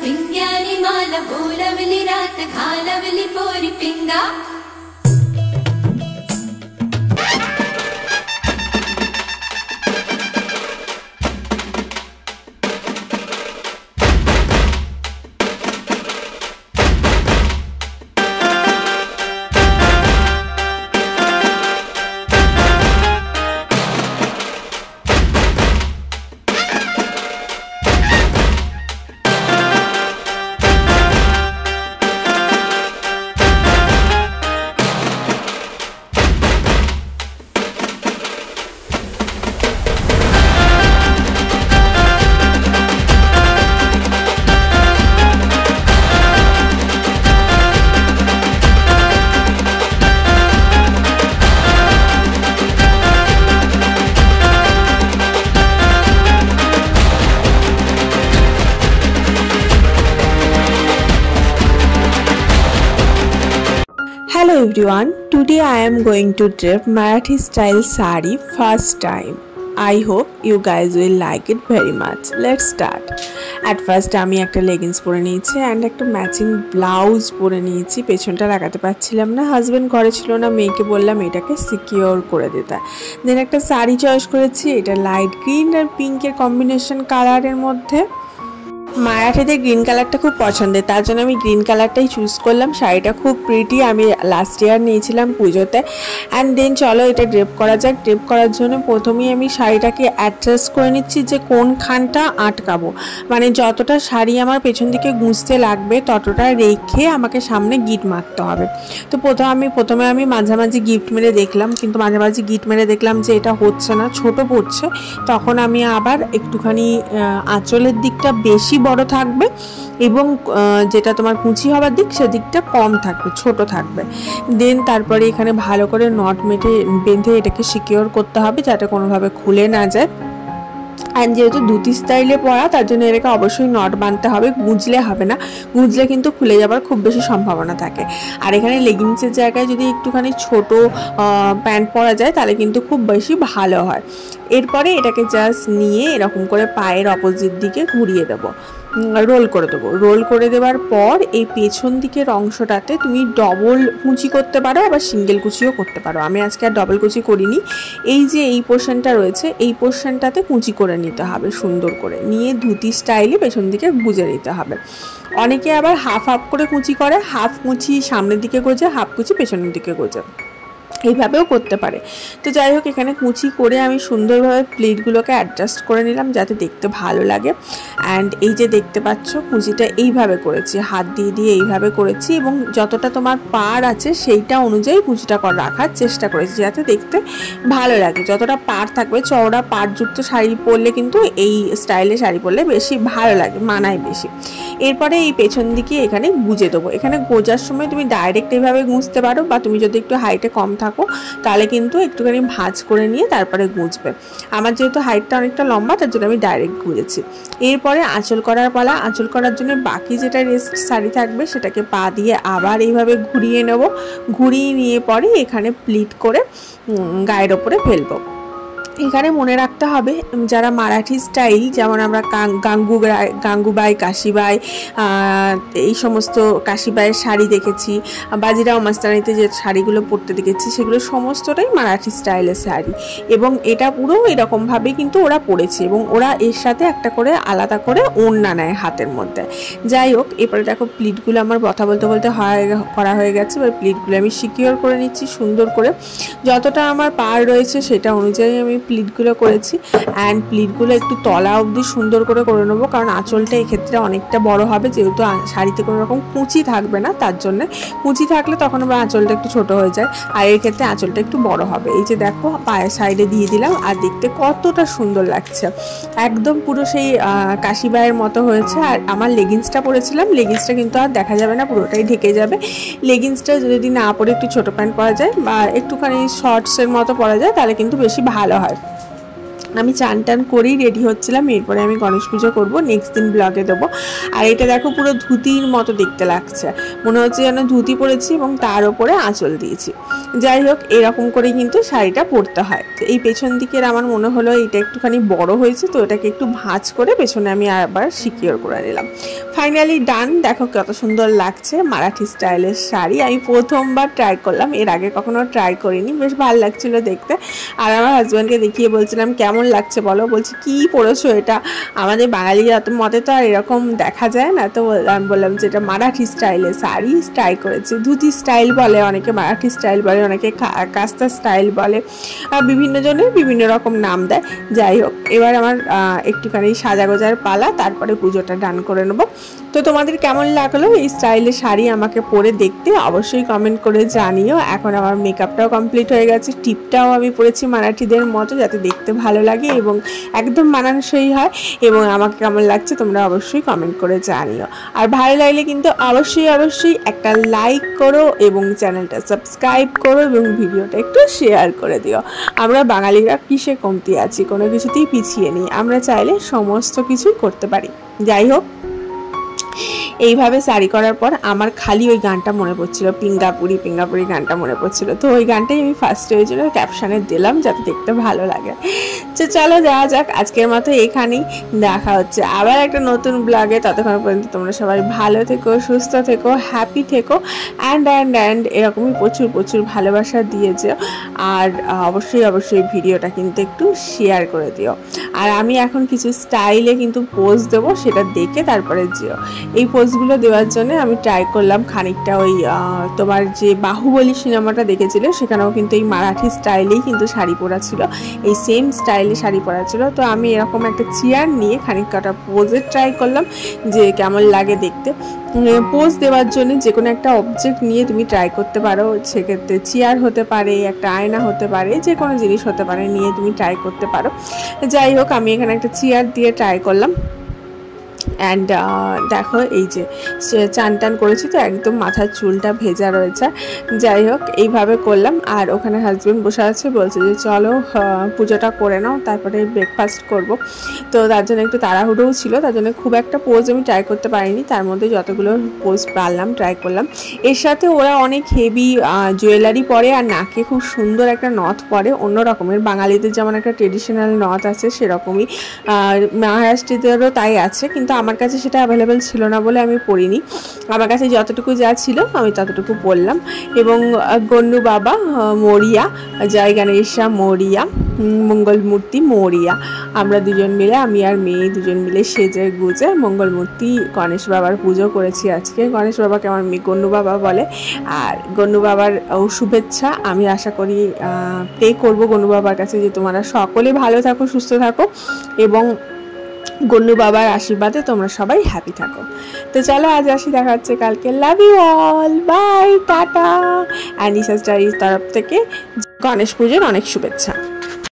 पिंग्यानी माला बोलवली रात घालवली पोरी पिंगा Hello everyone, today I am going to drape Marathi style sari first time. I hope you guys will like it very much. Let's start. At first আমি একটা leggings পরে নিয়েছি and একটা matching blouse পরে নিয়েছি। পেছনটা লাগাতে পারছিলাম না, হাজবেন্ড ঘরে ছিল না, মেয়েকে বললাম এটাকে সিকিউর করে দিতে। দেন একটা শাড়ি চয়েস করেছি, এটা লাইট গ্রিন আর পিঙ্কের কম্বিনেশন কালারের মধ্যে। মারাঠিদের গ্রিন কালারটা খুব পছন্দের, তার জন্য আমি গ্রিন কালারটাই চুজ করলাম। শাড়িটা খুব প্রিটি, আমি লাস্ট ইয়ার নিয়েছিলাম পুজোতে। অ্যান্ড দেন চলো এটা ড্রেপ করা যাক। ড্রেপ করার জন্য প্রথমেই আমি শাড়িটাকে অ্যাডজাস্ট করে নিচ্ছি যে কোনখানটা আটকাবো, মানে যতটা শাড়ি আমার পেছন দিকে গুঁজতে লাগবে ততটা রেখে আমাকে সামনে গিট মারতে হবে। তো প্রথমে আমি মাঝামাঝি গিফট মেরে দেখলাম, কিন্তু মাঝামাঝি গিট মেরে দেখলাম যে এটা হচ্ছে না, ছোট পড়ছে। তখন আমি আবার একটুখানি আঁচলের দিকটা বেশি বড় থাকবে এবং যেটা তোমার কুচি হবার দিক সেদিকটা কম থাকবে, ছোট থাকবে। দেন তারপরে এখানে ভালো করে নট বেঁধে এটাকে সিকিউর করতে হবে যাতে কোনোভাবে খুলে না যায়। অ্যান্ড যেহেতু ধুতি স্টাইলে পরা, তার জন্য এটাকে অবশ্যই নট বাঁধতে হবে, গুঁজলে হবে না, গুঁজলে কিন্তু খুলে যাবার খুব বেশি সম্ভাবনা থাকে। আর এখানে লেগিংসের জায়গায় যদি একটুখানি ছোট প্যান্ট পরা যায় তাহলে কিন্তু খুব বেশি ভালো হয়। এরপরে এটাকে জাস্ট নিয়ে এরকম করে পায়ের অপোজিট দিকে ঘুরিয়ে দেবো, রোল করে দেবো। রোল করে দেওয়ার পর এই পেছন দিকের অংশটাতে তুমি ডবল কুচি করতে পারো, আবার সিঙ্গেল কুচিও করতে পারো। আমি আজকে আর ডবল কুচি করিনি। এই যে এই পোর্শনটা রয়েছে এই পোর্শনটাতে কুচি করে নিতে হবে, সুন্দর করে নিয়ে ধুতি স্টাইলে পেছন দিকে গুঁজে নিতে হবে। অনেকে আবার হাফ হাফ করে কুচি করে, হাফ কুচি সামনের দিকে গোজে, হাফ কুচি পেছনের দিকে গোজে, এইভাবেও করতে পারে। তো যাই হোক, এখানে কুচি করে আমি সুন্দরভাবে প্লেটগুলোকে অ্যাডজাস্ট করে নিলাম যাতে দেখতে ভালো লাগে। অ্যান্ড এই যে দেখতে পাচ্ছ কুচিটা এইভাবে করেছি, হাত দিয়ে এইভাবে করেছি এবং যতটা তোমার পার আছে সেইটা অনুযায়ী কুচিটা রাখার চেষ্টা করেছি যাতে দেখতে ভালো লাগে। যতটা পার থাকবে, চওড়া পাড়যুক্ত শাড়ি পরলে কিন্তু এই স্টাইলে শাড়ি পরলে বেশি ভালো লাগে, মানায় বেশি। এরপরে এই পেছন দিকে এখানে গুঁজে দেবো। এখানে গোজার সময় তুমি ডাইরেক্ট এইভাবে গুঁজতে পারো, বা তুমি যদি একটু হাইটে কম থাকো তাহলে কিন্তু একটুখানি ভাঁজ করে নিয়ে তারপরে গুঁজবে। আমার যেহেতু হাইটটা অনেকটা লম্বা তার জন্য আমি ডাইরেক্ট গুঁজেছি। এরপরে আঁচল করার পালা। আঁচল করার জন্য বাকি যেটা রেস্ট শাড়ি থাকবে সেটাকে পা দিয়ে আবার এইভাবে ঘুরিয়ে নেব। ঘুরিয়ে নিয়ে পরে এখানে প্লিট করে গায়ের ওপরে ফেলবো। এখানে মনে রাখতে হবে যারা মারাঠি স্টাইল, যেমন আমরা গাঙ্গুবাই, কাশিবাই, এই সমস্ত কাশিবাইয়ের শাড়ি দেখেছি, বাজিরাও মাস্তানিতে যে শাড়িগুলো পরতে দেখেছি সেগুলো সমস্তটাই মারাঠি স্টাইলের শাড়ি এবং এটা পুরো এরকমভাবে কিন্তু ওরা পরেছে এবং ওরা এর সাথে একটা করে আলাদা করে ওড়না নেয় হাতের মধ্যে। যাই হোক, এরপরে দেখো প্লিটগুলো আমার কথা বলতে বলতে করা হয়ে গেছে। এবার প্লিটগুলো আমি সিকিউর করে নিচ্ছি সুন্দর করে, যতটা আমার পার রয়েছে সেটা অনুযায়ী আমি প্লিটগুলো করেছি। অ্যান্ড প্লিটগুলো একটু তলা অবধি সুন্দর করে নেবো, কারণ আঁচলটা এক্ষেত্রে অনেকটা বড় হবে, যেহেতু শাড়িতে কোনো রকম কুচি থাকবে না, তার জন্য কুচি থাকলে তখন আবার আঁচলটা একটু ছোট হয়ে যায়, আর এর ক্ষেত্রে আঁচলটা একটু বড় হবে। এই যে দেখো পায়ের সাইডে দিয়ে দিলাম, আর দেখতে কতটা সুন্দর লাগছে, একদম পুরো সেই কাশিবাইয়ের মতো হয়েছে। আর আমার লেগিংসটা পরেছিলাম, লেগিংসটা কিন্তু আর দেখা যাবে না, পুরোটাই ঢেকে যাবে। লেগিংসটা যদি না পরে একটু ছোটো প্যান্ট পরা যায় বা একটুখানি শর্টসের মতো পরা যায় তাহলে কিন্তু বেশি ভালো হয়। আমি চান টান করেই রেডি হচ্ছিলাম, এরপরে আমি গণেশ পুজো করবো, নেক্সট দিন ব্লগে দেবো। আর এটা দেখো পুরো ধুতির মতো দেখতে লাগছে, মনে হচ্ছে যেন ধুতি পরেছি এবং তার ওপরে আঁচল দিয়েছি। যাই হোক, এরকম করে কিন্তু শাড়িটা পরতে হয়। তো এই পেছন দিকের আমার মনে হলো এটা একটুখানি বড় হয়েছে, তো এটাকে একটু ভাঁজ করে পেছনে আমি আবার সিকিওর করে নিলাম। ফাইনালি ডান। দেখো কত সুন্দর লাগছে মারাঠি স্টাইলের শাড়ি। আমি প্রথমবার ট্রাই করলাম, এর আগে কখনো ট্রাই করিনি, বেশ ভালো লাগছিল দেখতে। আর আমার হাজব্যান্ডকে দেখিয়ে বলছিলাম কেমন লাগছে বলো, বলছি কি পরেছো এটা, আমাদের বাঙালি মতে তো আর এরকম দেখা যায় না। তো আমি বললাম যে এটা মারাঠি স্টাইলের শাড়ি ট্রাই করেছি। ধুতি স্টাইল বলে অনেকে, মারাঠি স্টাইল বলে অনেকে, কাস্তা স্টাইল বলে, বিভিন্ন জনের বিভিন্ন রকম নাম দেয়। যাই হোক, এবার আমার একটুখানি সাজা গোজার পালা, তারপরে পুজোটা ডান করে নেবো। তো তোমাদের কেমন লাগলো এই স্টাইলের শাড়ি আমাকে পরে দেখতে অবশ্যই কমেন্ট করে জানিও। এখন আমার মেকআপটাও কমপ্লিট হয়ে গেছে, টিপটাও আমি পরেছি মারাঠিদের মতো, যাতে দেখতে ভালো লাগে এবং একদম মানানসই হয়। এবং আমাকে কেমন লাগছে তোমরা অবশ্যই কমেন্ট করে জানিও। আর ভালো লাগলে কিন্তু অবশ্যই একটা লাইক করো এবং চ্যানেলটা সাবস্ক্রাইব করো এবং ভিডিওটা একটু শেয়ার করে দিও। আমরা বাঙালিরা কিসে কমতি আছি, কোনো কিছুতেই পিছিয়ে নেই, আমরা চাইলে সমস্ত কিছুই করতে পারি। যাই হোক, এইভাবে শাড়ি করার পর আমার খালি ওই গানটা মনে পড়ছিল, পিঙ্গাপুরি গানটা মনে পড়ছিল। তো ওই গানটাই আমি ফার্স্টে ওই জন্য ক্যাপশনে দিলাম, যাতে দেখতে ভালো লাগে। তো চলো যাওয়া যাক, আজকের মতো এখানেই, দেখা হচ্ছে আবার একটা নতুন ব্লগে। ততক্ষণ পর্যন্ত তোমরা সবাই ভালো থেকো, সুস্থ থেকো, হ্যাপি থেকো, অ্যান্ড এরকমই প্রচুর ভালোবাসা দিয়ে যেও। আর অবশ্যই ভিডিওটা কিন্তু একটু শেয়ার করে দিও। আর আমি এখন কিছু স্টাইলে কিন্তু পোজ দেবো, সেটা দেখে তারপরে যেও। এই পোজগুলো দেওয়ার জন্য আমি ট্রাই করলাম খানিকটা ওই তোমার যে বাহুবলী সিনেমাটা দেখেছিলে, সেখানেও কিন্তু এই মারাঠি স্টাইলেই কিন্তু শাড়ি পরা ছিল, এই সেম স্টাইলে শাড়ি পরা ছিল। তো আমি এরকম একটা চেয়ার নিয়ে খানিকটা পোজে ট্রাই করলাম যে কেমন লাগে দেখতে। পোজ দেওয়ার জন্য যে কোনো একটা অবজেক্ট নিয়ে তুমি ট্রাই করতে পারো, সেক্ষেত্রে চেয়ার হতে পারে, একটা আয়না হতে পারে, যে কোনো জিনিস হতে পারে, নিয়ে তুমি ট্রাই করতে পারো। যাই হোক, আমি এখানে একটা চেয়ার দিয়ে ট্রাই করলাম। অ্যান্ড দেখো এই যে চান টান করেছি, তো একদম মাথার চুলটা ভেজা রয়েছে। যাই হোক, এইভাবে করলাম। আর ওখানে হাজব্যান্ড বসে আছে, বলছে যে চলো পুজোটা করে নাও, তারপরে ব্রেকফাস্ট করব। তো তার জন্য একটু তাড়াহুড়োও ছিল, তার জন্য খুব একটা পোজ আমি ট্রাই করতে পারিনি, তার মধ্যে যতগুলো পোজ পারলাম ট্রাই করলাম। এর সাথে ওরা অনেক হেভি জুয়েলারি পরে, আর নাকে খুব সুন্দর একটা নথ পরে, অন্য রকমের, বাঙালিদের যেমন একটা ট্রেডিশনাল নথ আছে সেরকমই মহারাষ্ট্রীদেরও তাই আছে, কিন্তু আমার কাছে সেটা অ্যাভেলেবেল ছিল না বলে আমি পড়িনি। আমার কাছে যতটুকু যা ছিল আমি ততটুকু পড়লাম। এবং গন্নু বাবা মরিয়া, জয় গণেশা মরিয়া, মঙ্গলমূর্তি মরিয়া, আমরা দুজন মিলে, আমি আর মেয়ে দুজন মিলে সেজে গুজে মঙ্গলমূর্তি গণেশ বাবার পুজো করেছি আজকে। গণেশ বাবাকে আমার মেয়ে গন্নু বাবা বলে। আর গন্নু বাবার শুভেচ্ছা আমি আশা করি প্রে করবো গন্নু বাবার কাছে, যে তোমরা সকলে ভালো থাকো, সুস্থ থাকো এবং গন্নু বাবার আশীর্বাদে তোমরা সবাই হ্যাপি থাকো। তো চলো আজ আসি, দেখা হচ্ছে কালকে। লাভ ইউ অল, বাই, টাটা। অ্যান্ড নিশা স্টাডির তরফ থেকে গণেশ পুজোর অনেক শুভেচ্ছা।